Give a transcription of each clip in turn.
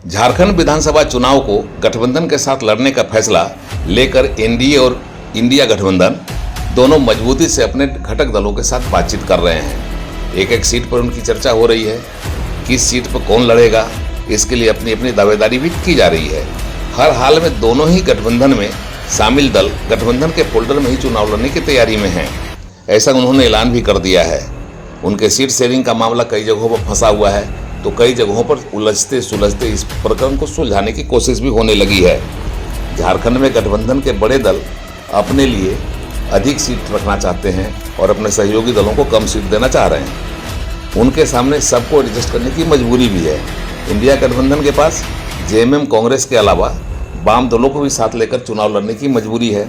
झारखंड विधानसभा चुनाव को गठबंधन के साथ लड़ने का फैसला लेकर एनडीए और इंडिया गठबंधन दोनों मजबूती से अपने घटक दलों के साथ बातचीत कर रहे हैं। एक एक सीट पर उनकी चर्चा हो रही है। किस सीट पर कौन लड़ेगा, इसके लिए अपनी अपनी दावेदारी भी की जा रही है। हर हाल में दोनों ही गठबंधन में शामिल दल गठबंधन के फोल्डर में ही चुनाव लड़ने की तैयारी में हैं। ऐसा उन्होंने ऐलान भी कर दिया है। उनके सीट शेयरिंग का मामला कई जगहों पर फंसा हुआ है, तो कई जगहों पर उलझते सुलझते इस प्रकरण को सुलझाने की कोशिश भी होने लगी है। झारखंड में गठबंधन के बड़े दल अपने लिए अधिक सीट रखना चाहते हैं और अपने सहयोगी दलों को कम सीट देना चाह रहे हैं। उनके सामने सबको एडजस्ट करने की मजबूरी भी है। इंडिया गठबंधन के पास जेएमएम कांग्रेस के अलावा वाम दलों को भी साथ लेकर चुनाव लड़ने की मजबूरी है,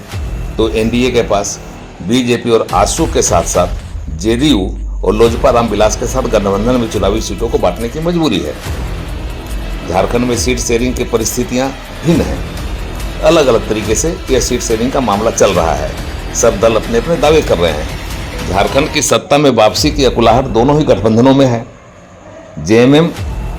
तो एनडीए के पास बीजेपी और आजसू के साथ साथ जेडीयू और लोजपा रामविलास के साथ गठबंधन में चुनावी सीटों को बांटने की मजबूरी है। झारखंड में सीट शेयरिंग की परिस्थितियां भिन्न हैं। अलग अलग तरीके से यह सीट शेयरिंग का मामला चल रहा है। सब दल अपने अपने दावे कर रहे हैं। झारखंड की सत्ता में वापसी की अकुलाहट दोनों ही गठबंधनों में है। जेएमएम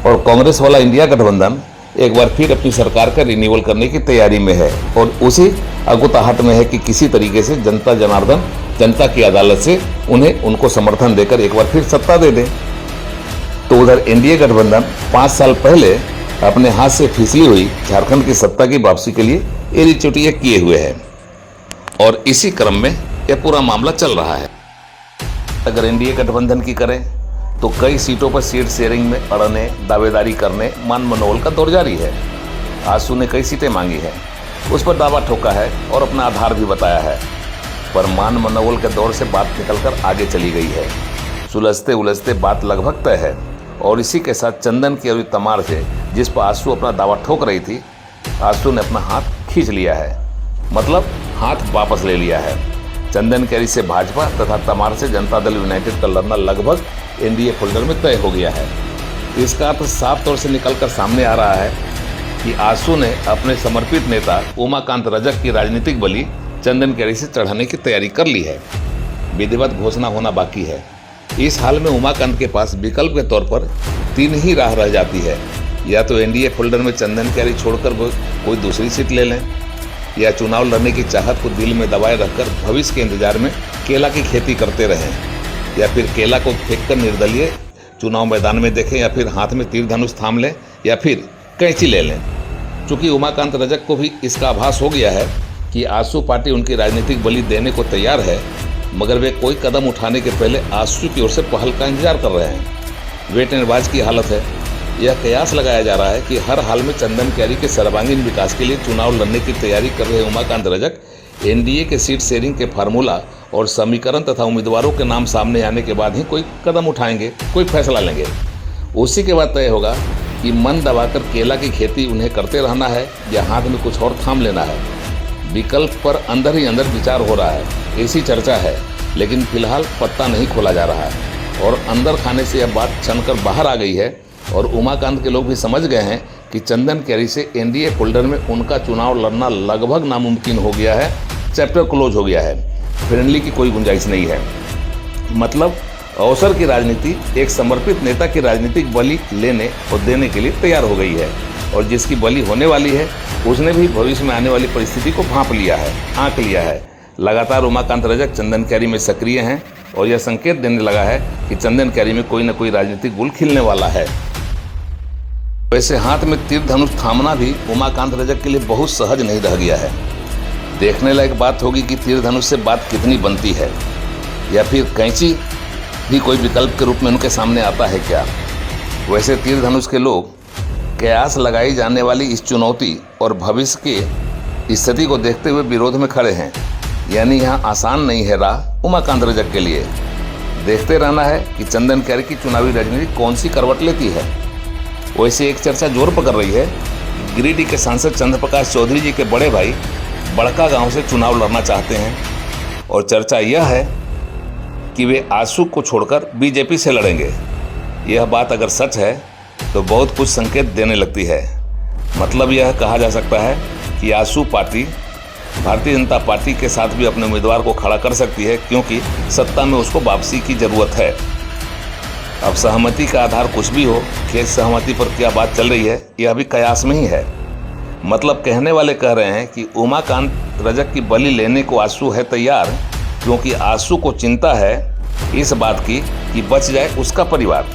और कांग्रेस वाला इंडिया गठबंधन एक बार फिर अपनी सरकार का रिन्यूअल करने की तैयारी में है और उसी अकुताहट में है कि किसी तरीके से जनता जनार्दन जनता की अदालत से उन्हें उनको समर्थन देकर एक बार फिर सत्ता दे दे। तो उधर एनडीए गठबंधन 5 साल पहले अपने हाथ से फिसली हुई झारखंड की सत्ता की वापसी के लिए एड़ी चोटियां किए हुए है और इसी क्रम में यह पूरा मामला चल रहा है। अगर एनडीए गठबंधन की करें तो कई सीटों पर सीट शेयरिंग में अड़ने, दावेदारी करने, मान मनोबल का दौर जारी है। आजसू ने कई सीटें मांगी है, उस पर दावा ठोका है और अपना आधार भी बताया है, पर मान मनोबल के दौर से बात निकलकर आगे चली गई है। सुलझते उलझते बात लगभग तय है और इसी के साथ चंदन की और तमार से, जिस पर आजसू अपना दावा ठोक रही थी, आजसू ने अपना हाथ खींच लिया है, मतलब हाथ वापस ले लिया है। चंदन कैरी से भाजपा तथा तमार से जनता दल यूनाइटेड का लड़ना लगभग एनडीए फोल्डर में तय हो गया है। इसका अर्थ साफ तौर से निकलकर सामने आ रहा है कि आजसू ने अपने समर्पित नेता उमाकांत रजक की राजनीतिक बलि चंदन कैरी से चढ़ाने की तैयारी कर ली है। विधिवत घोषणा होना बाकी है। इस हाल में उमाकांत के पास विकल्प के तौर पर 3 ही राह रह जाती है। या तो एनडीए फोल्डर में चंदन कैरी छोड़कर कोई दूसरी सीट ले लें, या चुनाव लड़ने की चाहत को दिल में दबाए रखकर भविष्य के इंतजार में केला की खेती करते रहें, या फिर केला को फेंककर निर्दलीय चुनाव मैदान में देखें, या फिर हाथ में तीर धनुष थाम लें, या फिर कैंची ले लें। चूँकि उमाकांत रजक को भी इसका आभास हो गया है कि आजसू पार्टी उनकी राजनीतिक बलि देने को तैयार है, मगर वे कोई कदम उठाने के पहले आजसू की ओर से पहल का इंतजार कर रहे हैं। वेट एंड वॉच की हालत है। यह कयास लगाया जा रहा है कि हर हाल में चंदन कैरी के सर्वांगीण विकास के लिए चुनाव लड़ने की तैयारी कर रहे उमाकांत रजक एनडीए के सीट शेयरिंग के फार्मूला और समीकरण तथा उम्मीदवारों के नाम सामने आने के बाद ही कोई कदम उठाएंगे, कोई फैसला लेंगे। उसी के बाद तय होगा कि मन दबाकर केला की खेती उन्हें करते रहना है या हाथ में कुछ और थाम लेना है। विकल्प पर अंदर ही अंदर विचार हो रहा है, ऐसी चर्चा है, लेकिन फिलहाल पत्ता नहीं खोला जा रहा है और अंदर खाने से यह बात छनकर बाहर आ गई है और उमाकांत के लोग भी समझ गए हैं कि चंदन कैरी से एनडीए फोल्डर में उनका चुनाव लड़ना लगभग नामुमकिन हो गया है। चैप्टर क्लोज हो गया है। फ्रेंडली की कोई गुंजाइश नहीं है। मतलब अवसर की राजनीति एक समर्पित नेता की राजनीतिक बलि लेने और देने के लिए तैयार हो गई है और जिसकी बलि होने वाली है उसने भी भविष्य में आने वाली परिस्थिति को भांप लिया है, आंक लिया है। लगातार उमाकांत रजक चंदन कैरी में सक्रिय हैं और यह संकेत देने लगा है कि चंदन कैरी में कोई न कोई राजनीतिक गुल खिलने वाला है। वैसे हाथ में तीर धनुष थामना भी उमाकांत रजक के लिए बहुत सहज नहीं रह गया है। देखने लायक बात होगी कि तीर धनुष से बात कितनी बनती है, या फिर कैंची भी कोई विकल्प के रूप में उनके सामने आता है क्या। वैसे तीर धनुष के लोग कयास लगाई जाने वाली इस चुनौती और भविष्य की स्थिति को देखते हुए विरोध में खड़े हैं। यानी यहाँ आसान नहीं है राह उमाकांत रजक के लिए। देखते रहना है कि चंदन कैरी की चुनावी राजनीति कौन सी करवट लेती है। वैसे एक चर्चा जोर पकड़ रही है। गिरिडीह के सांसद चंद्र प्रकाश चौधरी जी के बड़े भाई बड़का गांव से चुनाव लड़ना चाहते हैं और चर्चा यह है कि वे आजसू को छोड़कर बीजेपी से लड़ेंगे। यह बात अगर सच है तो बहुत कुछ संकेत देने लगती है। मतलब यह कहा जा सकता है कि आजसू पार्टी भारतीय जनता पार्टी के साथ भी अपने उम्मीदवार को खड़ा कर सकती है, क्योंकि सत्ता में उसको वापसी की जरूरत है। अब सहमति का आधार कुछ भी हो, खेत सहमति पर क्या बात चल रही है यह अभी कयास में ही है। मतलब कहने वाले कह रहे हैं कि उमाकांत रजक की बलि लेने को आंसू है तैयार, क्योंकि आंसू को चिंता है इस बात की कि बच जाए उसका परिवार।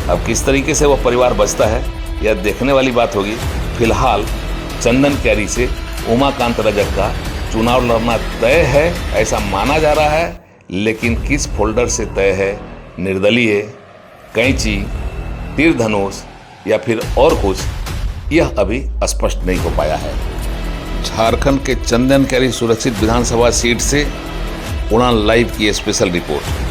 अब किस तरीके से वह परिवार बचता है यह देखने वाली बात होगी। फिलहाल चंदन कैरी से उमाकांत रजक का चुनाव लड़ना तय है ऐसा माना जा रहा है, लेकिन किस फोल्डर से तय है, निर्दलीय, कैंची, तीर धनुष या फिर और कुछ, यह अभी स्पष्ट नहीं हो पाया है। झारखंड के चंदन कैरी सुरक्षित विधानसभा सीट से उड़ान लाइव की स्पेशल रिपोर्ट।